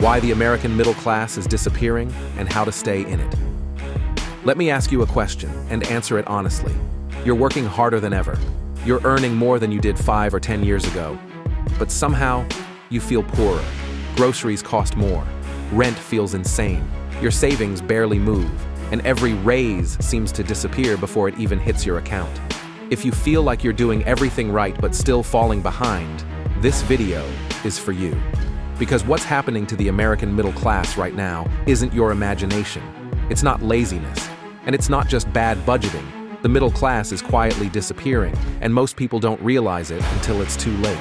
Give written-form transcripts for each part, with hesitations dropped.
why the American middle class is disappearing, and how to stay in it. Let me ask you a question and answer it honestly. You're working harder than ever. You're earning more than you did 5 or 10 years ago. But somehow, you feel poorer. Groceries cost more. Rent feels insane. Your savings barely move, and every raise seems to disappear before it even hits your account. If you feel like you're doing everything right but still falling behind, this video is for you. Because what's happening to the American middle class right now isn't your imagination. It's not laziness, and it's not just bad budgeting. The middle class is quietly disappearing, and most people don't realize it until it's too late.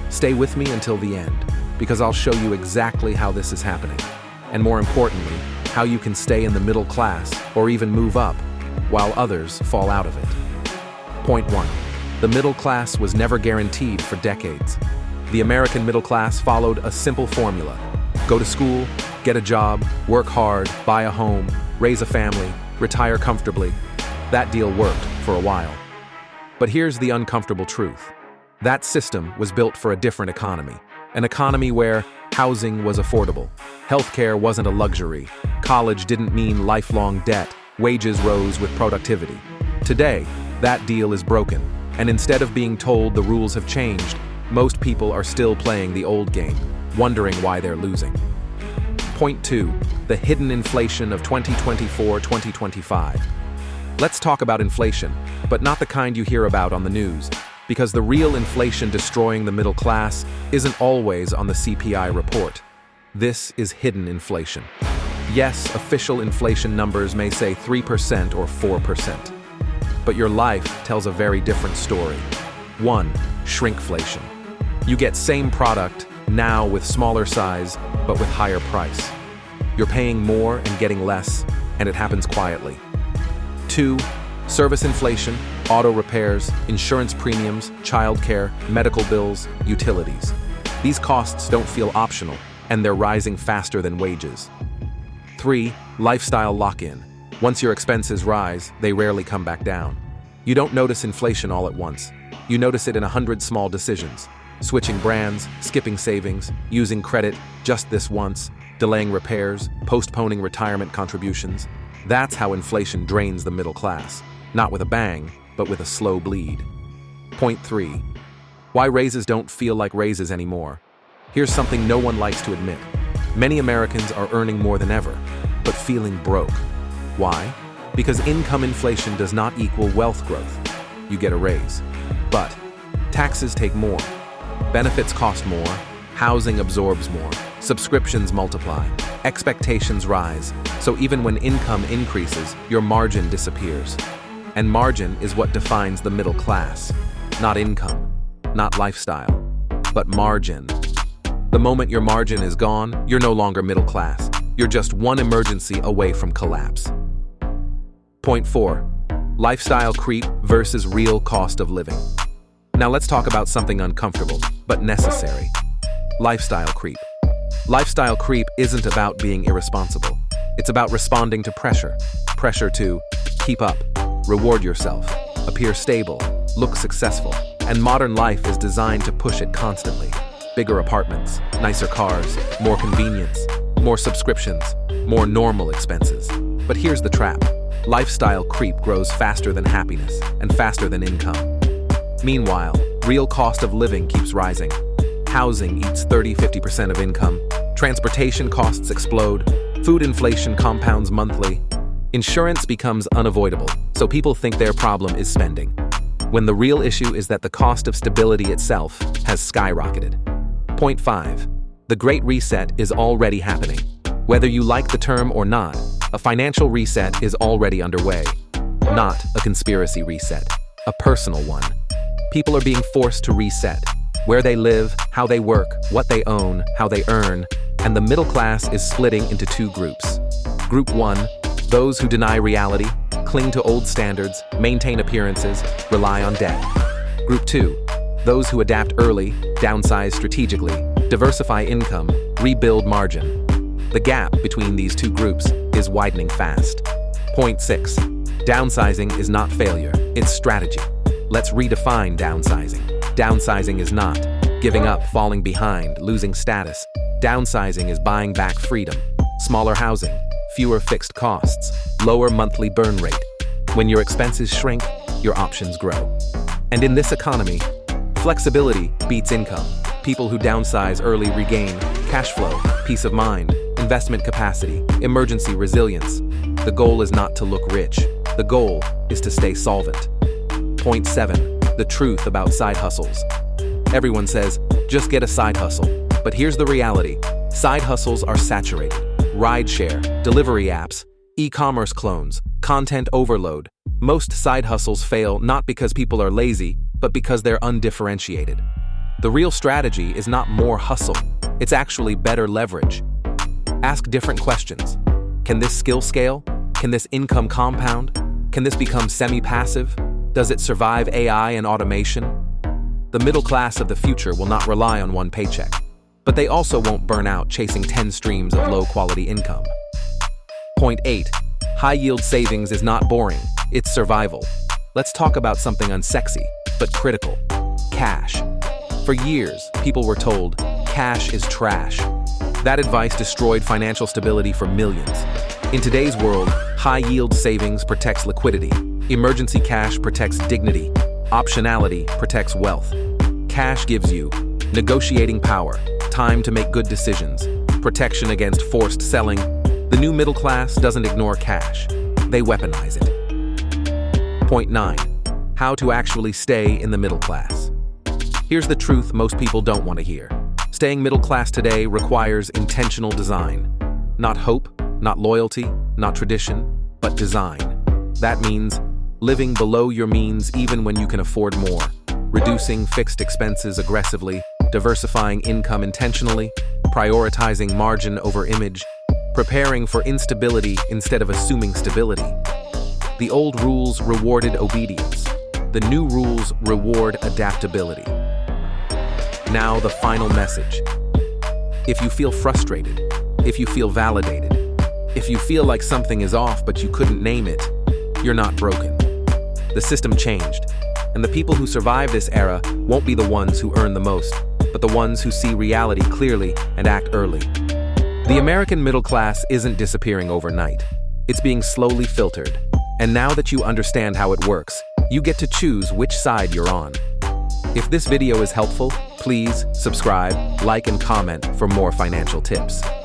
Stay with me until the end, because I'll show you exactly how this is happening, and more importantly, how you can stay in the middle class or even move up, while others fall out of it. Point 1. The middle class was never guaranteed for decades. The American middle class followed a simple formula. Go to school, get a job, work hard, buy a home, raise a family, retire comfortably. That deal worked for a while. But here's the uncomfortable truth. That system was built for a different economy. An economy where housing was affordable, healthcare wasn't a luxury, college didn't mean lifelong debt, wages rose with productivity. Today, that deal is broken, and instead of being told the rules have changed, most people are still playing the old game, wondering why they're losing. Point 2. The hidden inflation of 2024-2025. Let's talk about inflation, but not the kind you hear about on the news, because the real inflation destroying the middle class isn't always on the CPI report. This is hidden inflation. Yes, official inflation numbers may say 3% or 4%. But your life tells a very different story. 1. Shrinkflation. You get same product, now with smaller size, but with higher price. You're paying more and getting less, and it happens quietly. 2. Service inflation, auto repairs, insurance premiums, childcare, medical bills, utilities. These costs don't feel optional, and they're rising faster than wages. 3. Lifestyle lock-in. Once your expenses rise, they rarely come back down. You don't notice inflation all at once. You notice it in 100 small decisions. Switching brands, skipping savings, using credit just this once, delaying repairs, postponing retirement contributions. That's how inflation drains the middle class. Not with a bang, but with a slow bleed. Point 3. Why raises don't feel like raises anymore. Here's something no one likes to admit. Many Americans are earning more than ever, but feeling broke. Why? Because income inflation does not equal wealth growth. You get a raise. But taxes take more. Benefits cost more. Housing absorbs more. Subscriptions multiply. Expectations rise. So even when income increases, your margin disappears. And margin is what defines the middle class. Not income, not lifestyle, but margin. The moment your margin is gone, you're no longer middle class. You're just one emergency away from collapse. Point 4. Lifestyle creep versus real cost of living. Now let's talk about something uncomfortable, but necessary. Lifestyle creep. Lifestyle creep isn't about being irresponsible. It's about responding to pressure. Pressure to keep up, reward yourself, appear stable, look successful. And modern life is designed to push it constantly. Bigger apartments, nicer cars, more convenience, more subscriptions, more normal expenses. But here's the trap. Lifestyle creep grows faster than happiness and faster than income. Meanwhile, real cost of living keeps rising. Housing eats 30–50% of income. Transportation costs explode. Food inflation compounds monthly. Insurance becomes unavoidable, so people think their problem is spending, when the real issue is that the cost of stability itself has skyrocketed. Point 5. The Great Reset is already happening. Whether you like the term or not, a financial reset is already underway. Not a conspiracy reset, a personal one. People are being forced to reset. Where they live, how they work, what they own, how they earn, and the middle class is splitting into 2 groups. Group 1, those who deny reality, cling to old standards, maintain appearances, rely on debt. Group 2, those who adapt early, downsize strategically, diversify income, rebuild margin. The gap between these 2 groups is widening fast. Point 6. Downsizing is not failure, it's strategy. Let's redefine downsizing. Downsizing is not giving up, falling behind, losing status. Downsizing is buying back freedom. Smaller housing, fewer fixed costs, lower monthly burn rate. When your expenses shrink, your options grow. And in this economy, flexibility beats income. People who downsize early regain cash flow, peace of mind, investment capacity, emergency resilience. The goal is not to look rich. The goal is to stay solvent. Point 7. The truth about side hustles. Everyone says, just get a side hustle. But here's the reality. Side hustles are saturated. Rideshare, delivery apps, e-commerce clones, content overload. Most side hustles fail not because people are lazy, but because they're undifferentiated. The real strategy is not more hustle. It's actually better leverage. Ask different questions. Can this skill scale? Can this income compound? Can this become semi-passive? Does it survive AI and automation? The middle class of the future will not rely on one paycheck, but they also won't burn out chasing 10 streams of low-quality income. Point 8. High-yield savings is not boring, it's survival. Let's talk about something unsexy, but critical. Cash. For years, people were told, cash is trash. That advice destroyed financial stability for millions. In today's world, high-yield savings protects liquidity. Emergency cash protects dignity. Optionality protects wealth. Cash gives you negotiating power, time to make good decisions, protection against forced selling. The new middle class doesn't ignore cash. They weaponize it. Point 9. How to actually stay in the middle class. Here's the truth most people don't want to hear. Staying middle class today requires intentional design. Not hope, not loyalty, not tradition, but design. That means living below your means even when you can afford more, reducing fixed expenses aggressively, diversifying income intentionally, prioritizing margin over image, preparing for instability instead of assuming stability. The old rules rewarded obedience. The new rules reward adaptability. Now the final message. If you feel frustrated, if you feel validated, if you feel like something is off but you couldn't name it, you're not broken. The system changed, and the people who survive this era won't be the ones who earn the most, but the ones who see reality clearly and act early. The American middle class isn't disappearing overnight. It's being slowly filtered. And now that you understand how it works, you get to choose which side you're on. If this video is helpful, please subscribe, like, and comment for more financial tips.